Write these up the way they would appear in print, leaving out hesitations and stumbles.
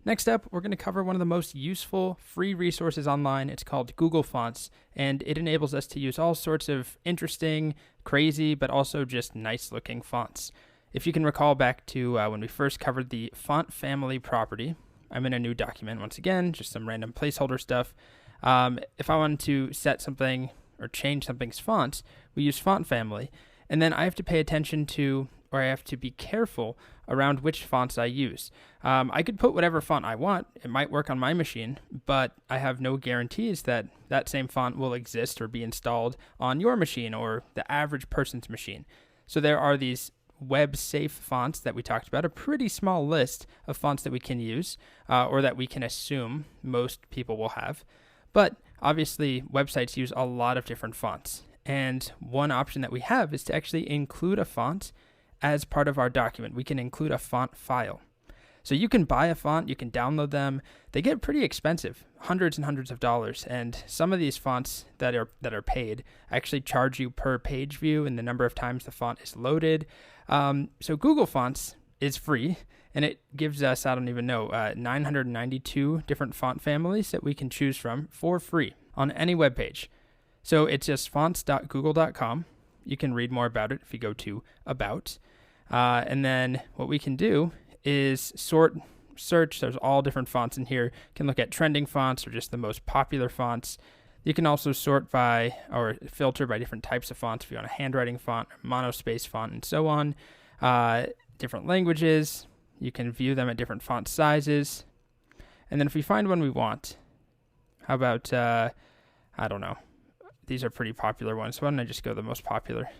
Next up, we're going to cover one of the most useful free resources online. It's called Google Fonts, and it enables us to use all sorts of interesting, crazy, but also just nice-looking fonts. If you can recall back to when we first covered the font family property, I'm in a new document once again, just some random placeholder stuff. If I wanted to set something or change something's font, we use font family, and then I have to pay attention to, or I have to be careful around which fonts I use. I could put whatever font I want. It might work on my machine, but I have no guarantees that that same font will exist or be installed on your machine or the average person's machine. So there are these web-safe fonts that we talked about, a pretty small list of fonts that we can use or that we can assume most people will have. But obviously, websites use a lot of different fonts. And one option that we have is to actually include a font as part of our document. We can include a font file. So you can buy a font, you can download them. They get pretty expensive, hundreds and hundreds of dollars. And some of these fonts that are paid actually charge you per page view and the number of times the font is loaded. So Google Fonts is free, and it gives us, 992 different font families that we can choose from for free on any web page. So it's just fonts.google.com. You can read more about it if you go to About. And then what we can do is search. There's all different fonts in here. You can look at trending fonts or just the most popular fonts. You can also sort by or filter by different types of fonts if you want a handwriting font, a monospace font, and so on. Different languages. You can view them at different font sizes. And then if we find one we want, how about, these are pretty popular ones. So why don't I just go the most popular?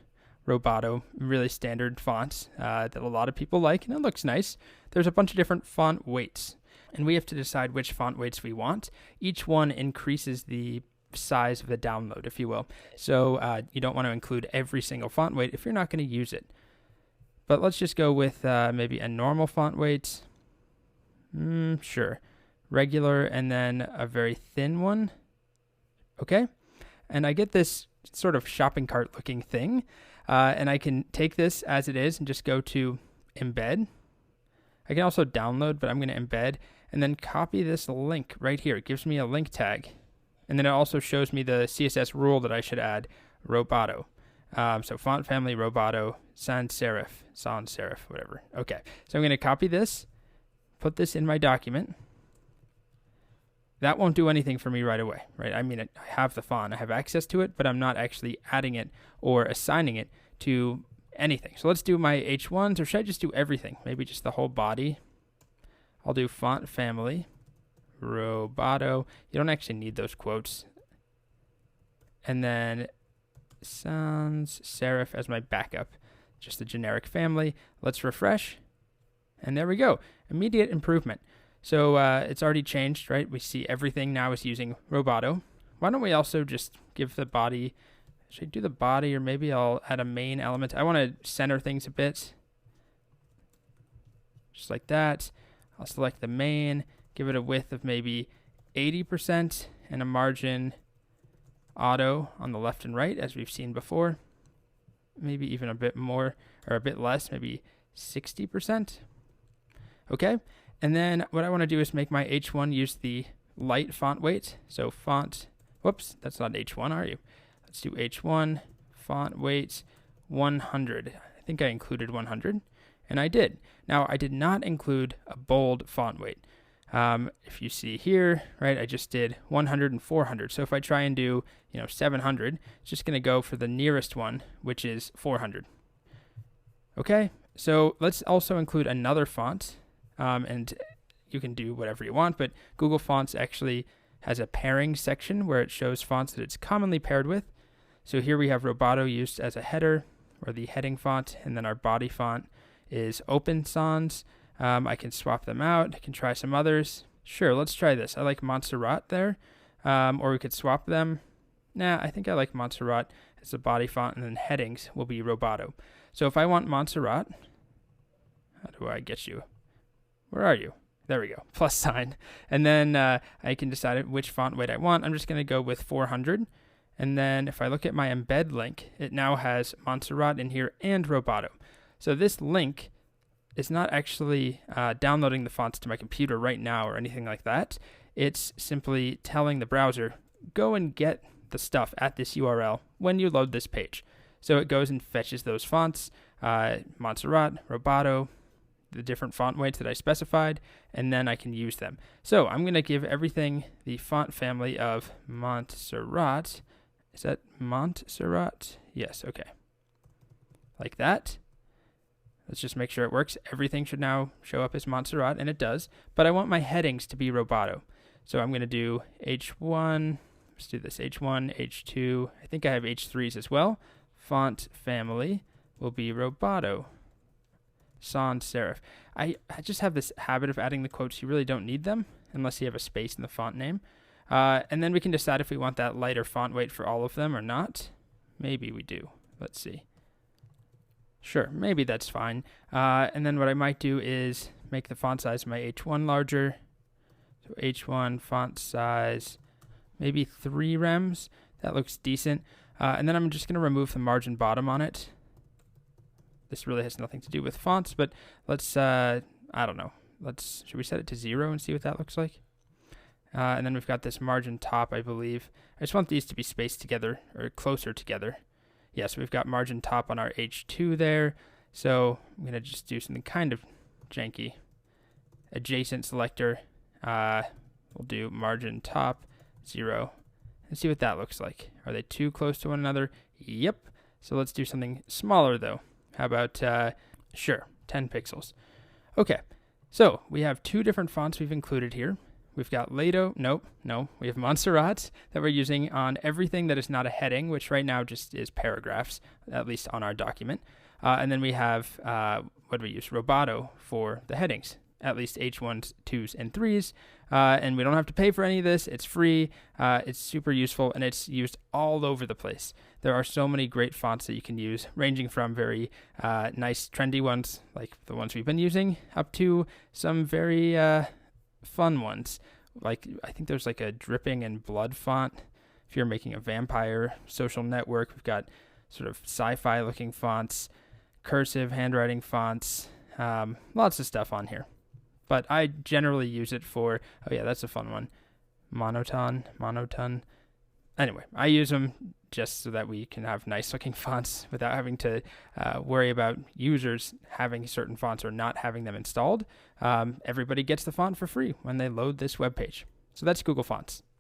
Roboto, really standard fonts that a lot of people like, and it looks nice. There's a bunch of different font weights, and we have to decide which font weights we want. Each one increases the size of the download, if you will. So you don't want to include every single font weight if you're not going to use it. But let's just go with maybe a normal font weight. Sure. Regular, and then a very thin one. Okay. And I get this sort of shopping cart looking thing. And I can take this as it is and just go to embed. I can also download, but I'm going to embed and then copy this link right here. It gives me a link tag. And then it also shows me the CSS rule that I should add, Roboto. So font family, Roboto, sans serif, whatever. Okay, so I'm going to copy this, put this in my document. That won't do anything for me right away, right? I mean, I have the font, I have access to it, but I'm not actually adding it or assigning it to anything. So let's do my H1s, or should I just do everything? Maybe just the whole body. I'll do font family, Roboto. You don't actually need those quotes. And then sans serif as my backup, just the generic family. Let's refresh. And there we go. Immediate improvement. So it's already changed, right? We see everything now is using Roboto. Why don't we also just give the body, should I do the body, or maybe I'll add a main element. I want to center things a bit. Just like that. I'll select the main, give it a width of maybe 80% and a margin auto on the left and right, as we've seen before. Maybe even a bit more, or a bit less, maybe 60%. Okay. And then what I want to do is make my H1 use the light font weight. So font, whoops, that's not H1, are you? Let's do H1, font weight 100. I think I included 100, and I did. Now, I did not include a bold font weight. If you see here, right, I just did 100 and 400. So if I try and do, 700, it's just going to go for the nearest one, which is 400. Okay, so let's also include another font. And you can do whatever you want, but Google Fonts actually has a pairing section where it shows fonts that it's commonly paired with. So here we have Roboto used as a header, or the heading font, and then our body font is Open Sans. I can swap them out. I can try some others. Sure, let's try this. I like Montserrat there, or we could swap them. Nah, I think I like Montserrat as the body font, and then headings will be Roboto. So if I want Montserrat, how do I get you? Where are you? There we go, plus sign. And then I can decide which font weight I want. I'm just going to go with 400. And then if I look at my embed link, it now has Montserrat in here and Roboto. So this link is not actually downloading the fonts to my computer right now or anything like that. It's simply telling the browser, go and get the stuff at this URL when you load this page. So it goes and fetches those fonts, Montserrat, Roboto, the different font weights that I specified, and then I can use them. So I'm going to give everything the font family of Montserrat. Is that Montserrat? Yes, okay. Like that. Let's just make sure it works. Everything should now show up as Montserrat, and it does. But I want my headings to be Roboto. So I'm going to do H1. Let's do this. H1, H2. I think I have H3s as well. Font family will be Roboto. Sans serif. I just have this habit of adding the quotes. You really don't need them unless you have a space in the font name. And then we can decide if we want that lighter font weight for all of them or not. Maybe we do. Let's see. Sure, maybe that's fine. And then what I might do is make the font size of my H1 larger. So H1 font size, maybe 3 rems. That looks decent. And then I'm just going to remove the margin bottom on it. This really has nothing to do with fonts, but let's, I don't know. Should we set it to 0 and see what that looks like? And then we've got this margin top, I believe. I just want these to be spaced together or closer together. Yes, we've got margin top on our H2 there. So I'm going to just do something kind of janky. Adjacent selector. We'll do margin top 0 and see what that looks like. Are they too close to one another? Yep. So let's do something smaller though. How about, sure, 10 pixels. Okay, so we have 2 different fonts we've included here. We've got Lato, no, we have Montserrat that we're using on everything that is not a heading, which right now just is paragraphs, at least on our document. And then we have, what do we use? Roboto for the headings, at least H1s, 2s, and 3s. And we don't have to pay for any of this. It's free. It's super useful, and it's used all over the place. There are so many great fonts that you can use, ranging from very nice, trendy ones, like the ones we've been using, up to some very fun ones. Like, I think there's like a dripping and blood font. If you're making a vampire social network, we've got sort of sci-fi looking fonts, cursive handwriting fonts, lots of stuff on here. But I generally use it for, oh yeah, that's a fun one, monotone. Anyway, I use them just so that we can have nice looking fonts without having to worry about users having certain fonts or not having them installed. Everybody gets the font for free when they load this web page. So that's Google Fonts.